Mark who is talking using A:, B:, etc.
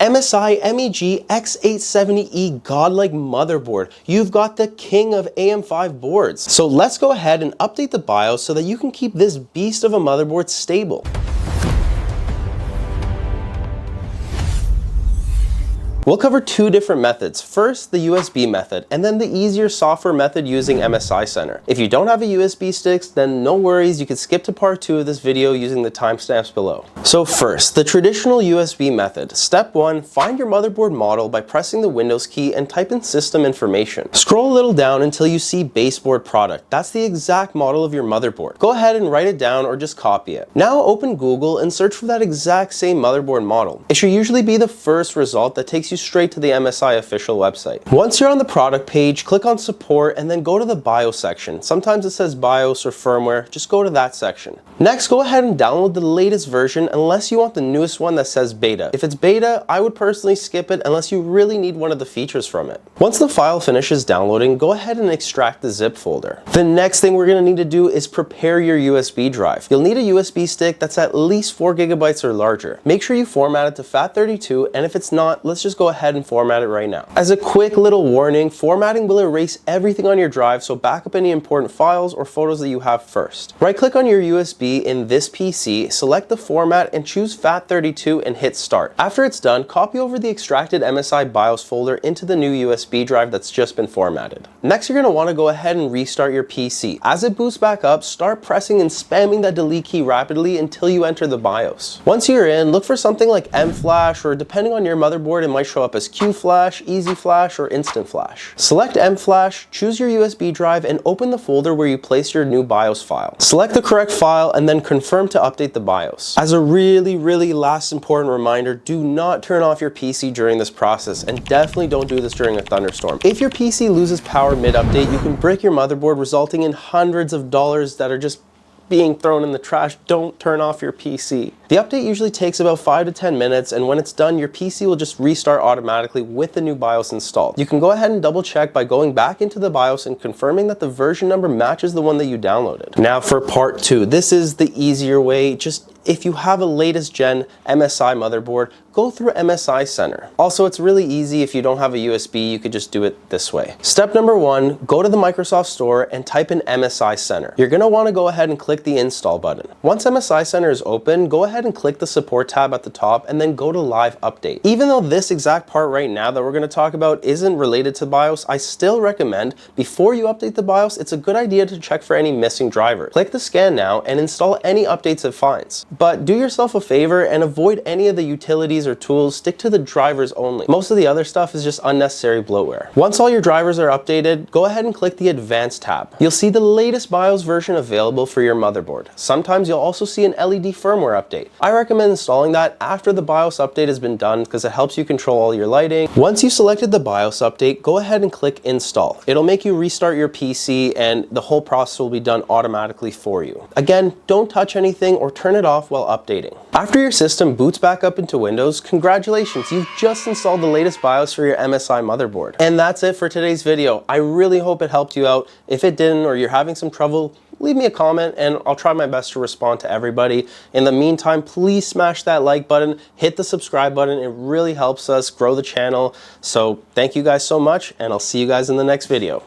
A: MSI MEG X870E Godlike motherboard. You've got the king of AM5 boards. So let's go ahead and update the BIOS so that you can keep this beast of a motherboard stable. We'll cover two different methods. First, the USB method, and then the easier software method using MSI Center. If you don't have a USB sticks, then no worries, you can skip to part 2 of this video using the timestamps below. So first, the traditional USB method. Step 1, find your motherboard model by pressing the Windows key and type in system information. Scroll a little down until you see baseboard product. That's the exact model of your motherboard. Go ahead and write it down or just copy it. Now open Google and search for that exact same motherboard model. It should usually be the first result that takes you straight to the MSI official website. Once you're on the product page, click on support and then go to the BIOS section. Sometimes it says BIOS or firmware, just go to that section. Next, go ahead and download the latest version unless you want the newest one that says beta. If it's beta, I would personally skip it unless you really need one of the features from it. Once the file finishes downloading, go ahead and extract the zip folder. The next thing we're going to need to do is prepare your USB drive. You'll need a USB stick that's at least 4 GB or larger. Make sure you format it to FAT32, and if it's not, let's just go ahead and format it right now. As a quick little warning, formatting will erase everything on your drive, so back up any important files or photos that you have first. Right click on your USB in this PC, select the format and choose FAT32 and hit start. After it's done, copy over the extracted MSI BIOS folder into the new USB drive that's just been formatted. Next, you're going to want to go ahead and restart your PC. As it boots back up, start pressing and spamming that delete key rapidly until you enter the BIOS. Once you're in, look for something like M-Flash, or depending on your motherboard, it might show up as Q-Flash, Easy Flash, or Instant Flash. Select M-Flash, choose your USB drive, and open the folder where you place your new BIOS file. Select the correct file and then confirm to update the BIOS. As a really last important reminder, do not turn off your PC during this process, and definitely don't do this during a thunderstorm. If your PC loses power mid-update, you can brick your motherboard, resulting in hundreds of dollars that are just being thrown in the trash. Don't turn off your PC. The update usually takes about 5 to 10 minutes, and when it's done, your PC will just restart automatically with the new BIOS installed. You can go ahead and double check by going back into the BIOS and confirming that the version number matches the one that you downloaded. Now for part 2, this is the easier way. Just if you have a latest gen MSI motherboard, go through MSI Center. Also, it's really easy. If you don't have a USB, you could just do it this way. Step number 1, go to the Microsoft Store and type in MSI Center. You're gonna wanna go ahead and click the install button. Once MSI Center is open, go ahead and click the support tab at the top and then go to live update. Even though this exact part right now that we're gonna talk about isn't related to BIOS, I still recommend before you update the BIOS, it's a good idea to check for any missing drivers. Click the scan now and install any updates it finds. But do yourself a favor and avoid any of the utilities or tools. Stick to the drivers only. Most of the other stuff is just unnecessary bloatware. Once all your drivers are updated, go ahead and click the Advanced tab. You'll see the latest BIOS version available for your motherboard. Sometimes you'll also see an LED firmware update. I recommend installing that after the BIOS update has been done because it helps you control all your lighting. Once you've selected the BIOS update, go ahead and click Install. It'll make you restart your PC and the whole process will be done automatically for you. Again, don't touch anything or turn it off while updating. After your system boots back up into Windows, congratulations, you've just installed the latest BIOS for your MSI motherboard. And that's it for today's video. I really hope it helped you out. If it didn't, or you're having some trouble, leave me a comment and I'll try my best to respond to everybody. In the meantime, please smash that like button, hit the subscribe button. It really helps us grow the channel. So thank you guys so much, and I'll see you guys in the next video.